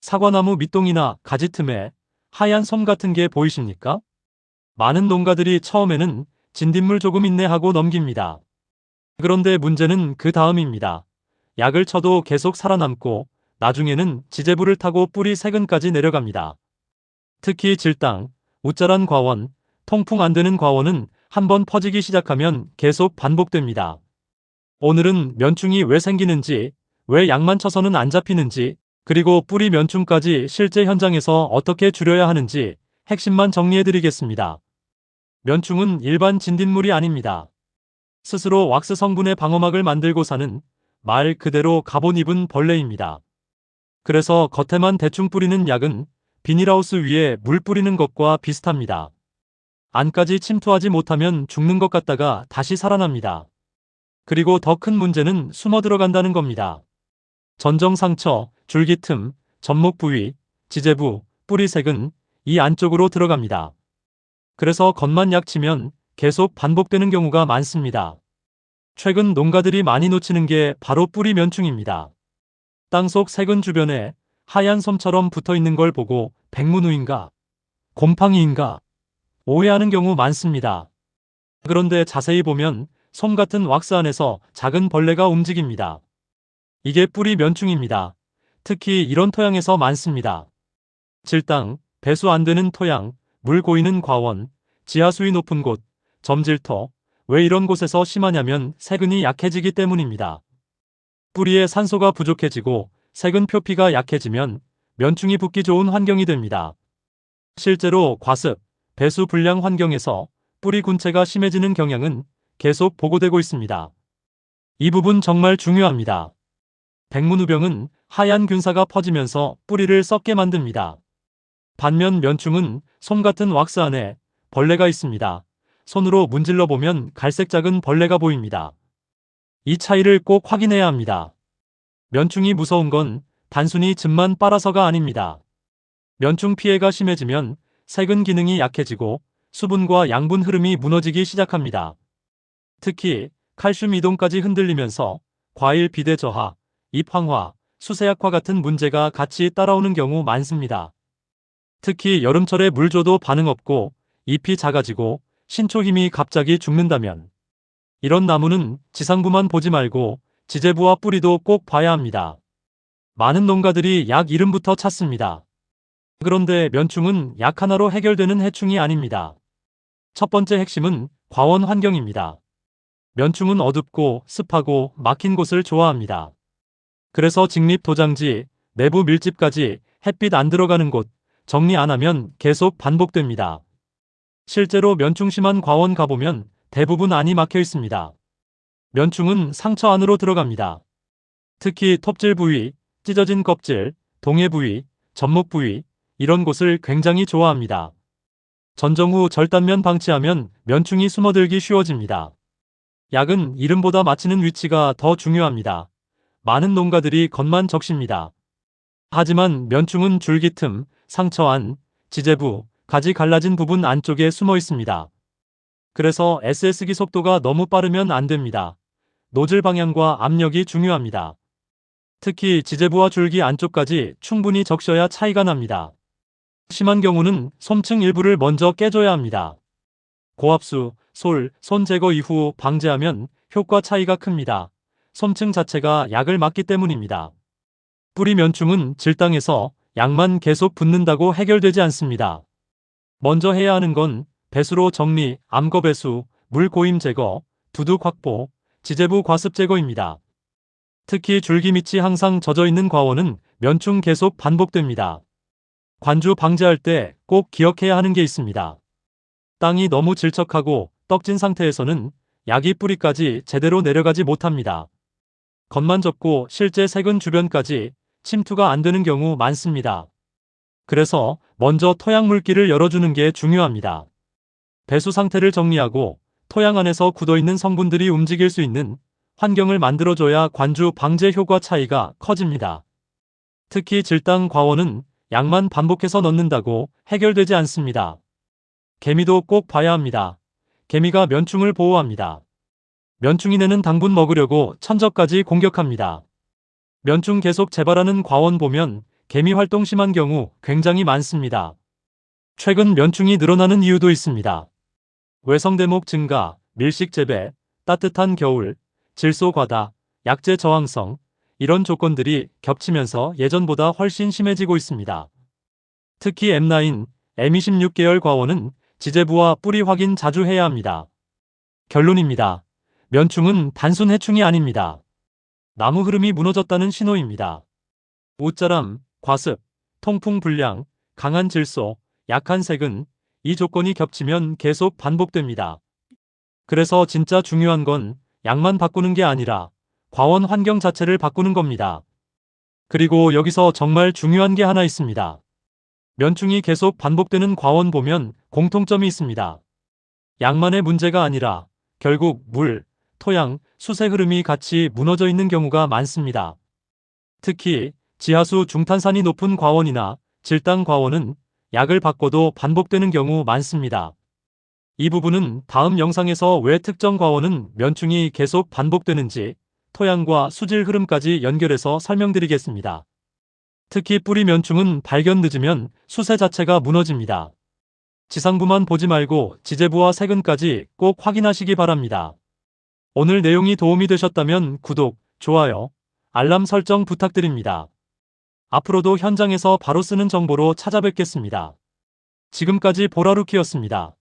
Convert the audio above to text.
사과나무 밑동이나 가지 틈에 하얀 솜 같은 게 보이십니까? 많은 농가들이 처음에는 진딧물 조금 있네 하고 넘깁니다. 그런데 문제는 그 다음입니다. 약을 쳐도 계속 살아남고 나중에는 지제부를 타고 뿌리 세근까지 내려갑니다. 특히 질당, 우짜란 과원, 통풍 안 되는 과원은 한번 퍼지기 시작하면 계속 반복됩니다. 오늘은 면충이 왜 생기는지, 왜 약만 쳐서는 안 잡히는지, 그리고 뿌리 면충까지 실제 현장에서 어떻게 줄여야 하는지 핵심만 정리해드리겠습니다. 면충은 일반 진딧물이 아닙니다. 스스로 왁스 성분의 방어막을 만들고 사는 말 그대로 갑옷 입은 벌레입니다. 그래서 겉에만 대충 뿌리는 약은 비닐하우스 위에 물 뿌리는 것과 비슷합니다. 안까지 침투하지 못하면 죽는 것 같다가 다시 살아납니다. 그리고 더 큰 문제는 숨어 들어간다는 겁니다. 전정 상처, 줄기 틈, 접목 부위, 지제부, 뿌리색은 이 안쪽으로 들어갑니다. 그래서 겉만 약 치면 계속 반복되는 경우가 많습니다. 최근 농가들이 많이 놓치는 게 바로 뿌리 면충입니다. 땅속 세근 주변에 하얀 솜처럼 붙어 있는 걸 보고 백문우인가, 곰팡이인가 오해하는 경우 많습니다. 그런데 자세히 보면 솜 같은 왁스 안에서 작은 벌레가 움직입니다. 이게 뿌리 면충입니다. 특히 이런 토양에서 많습니다. 질당, 배수 안 되는 토양, 물 고이는 과원, 지하수위 높은 곳, 점질터. 왜 이런 곳에서 심하냐면 세근이 약해지기 때문입니다. 뿌리에 산소가 부족해지고 세근 표피가 약해지면 면충이 붙기 좋은 환경이 됩니다. 실제로 과습, 배수 불량 환경에서 뿌리 군체가 심해지는 경향은 계속 보고되고 있습니다. 이 부분 정말 중요합니다. 백문우병은 하얀 균사가 퍼지면서 뿌리를 썩게 만듭니다. 반면 면충은 솜 같은 왁스 안에 벌레가 있습니다. 손으로 문질러 보면 갈색 작은 벌레가 보입니다. 이 차이를 꼭 확인해야 합니다. 면충이 무서운 건 단순히 즙만 빨아서가 아닙니다. 면충 피해가 심해지면 세근 기능이 약해지고 수분과 양분 흐름이 무너지기 시작합니다. 특히 칼슘 이동까지 흔들리면서 과일 비대 저하, 잎 황화, 수세약화 같은 문제가 같이 따라오는 경우 많습니다. 특히 여름철에 물 줘도 반응 없고 잎이 작아지고 신초 힘이 갑자기 죽는다면 이런 나무는 지상부만 보지 말고 지제부와 뿌리도 꼭 봐야 합니다. 많은 농가들이 약 이름부터 찾습니다. 그런데 면충은 약 하나로 해결되는 해충이 아닙니다. 첫 번째 핵심은 과원 환경입니다. 면충은 어둡고 습하고 막힌 곳을 좋아합니다. 그래서 직립 도장지, 내부 밀집까지 햇빛 안 들어가는 곳 정리 안 하면 계속 반복됩니다. 실제로 면충 심한 과원 가보면 대부분 안이 막혀 있습니다. 면충은 상처 안으로 들어갑니다. 특히 톱질 부위, 찢어진 껍질, 동해 부위, 접목 부위 이런 곳을 굉장히 좋아합니다. 전정 후 절단면 방치하면 면충이 숨어들기 쉬워집니다. 약은 이름보다 맞히는 위치가 더 중요합니다. 많은 농가들이 겉만 적십니다. 하지만 면충은 줄기 틈, 상처 안, 지제부, 가지 갈라진 부분 안쪽에 숨어 있습니다. 그래서 SS기 속도가 너무 빠르면 안 됩니다. 노즐 방향과 압력이 중요합니다. 특히 지제부와 줄기 안쪽까지 충분히 적셔야 차이가 납니다. 심한 경우는 솜층 일부를 먼저 깨줘야 합니다. 고압수, 솔, 손 제거 이후 방제하면 효과 차이가 큽니다. 솜층 자체가 약을 막기 때문입니다. 뿌리 면충은 질당해서 약만 계속 붙는다고 해결되지 않습니다. 먼저 해야 하는 건 배수로 정리, 암거 배수, 물 고임 제거, 두둑 확보, 지제부 과습 제거입니다. 특히 줄기 밑이 항상 젖어 있는 과원은 면충 계속 반복됩니다. 관주 방제할 때 꼭 기억해야 하는 게 있습니다. 땅이 너무 질척하고 떡진 상태에서는 약이 뿌리까지 제대로 내려가지 못합니다. 겉만 젖고 실제 세근 주변까지 침투가 안 되는 경우 많습니다. 그래서 먼저 토양 물기를 열어주는 게 중요합니다. 배수 상태를 정리하고 토양 안에서 굳어있는 성분들이 움직일 수 있는 환경을 만들어줘야 관주 방제 효과 차이가 커집니다. 특히 질당 과원은 약만 반복해서 넣는다고 해결되지 않습니다. 개미도 꼭 봐야 합니다. 개미가 면충을 보호합니다. 면충이 내는 당분 먹으려고 천적까지 공격합니다. 면충 계속 재발하는 과원 보면 개미 활동 심한 경우 굉장히 많습니다. 최근 면충이 늘어나는 이유도 있습니다. 외성대목 증가, 밀식 재배, 따뜻한 겨울, 질소 과다, 약재 저항성, 이런 조건들이 겹치면서 예전보다 훨씬 심해지고 있습니다. 특히 M9, M26 계열 과원은 지재부와 뿌리 확인 자주 해야 합니다. 결론입니다. 면충은 단순 해충이 아닙니다. 나무 흐름이 무너졌다는 신호입니다. 옷자람, 과습, 통풍 불량, 강한 질소, 약한 색은 이 조건이 겹치면 계속 반복됩니다. 그래서 진짜 중요한 건 약만 바꾸는 게 아니라 과원 환경 자체를 바꾸는 겁니다. 그리고 여기서 정말 중요한 게 하나 있습니다. 면충이 계속 반복되는 과원 보면 공통점이 있습니다. 약만의 문제가 아니라 결국 물, 토양, 수세 흐름이 같이 무너져 있는 경우가 많습니다. 특히 지하수 중탄산이 높은 과원이나 질당 과원은 약을 바꿔도 반복되는 경우 많습니다. 이 부분은 다음 영상에서 왜 특정 과원은 면충이 계속 반복되는지 토양과 수질 흐름까지 연결해서 설명드리겠습니다. 특히 뿌리 면충은 발견 늦으면 수세 자체가 무너집니다. 지상부만 보지 말고 지재부와 세근까지 꼭 확인하시기 바랍니다. 오늘 내용이 도움이 되셨다면 구독, 좋아요, 알람 설정 부탁드립니다. 앞으로도 현장에서 바로 쓰는 정보로 찾아뵙겠습니다. 지금까지 보라루키였습니다.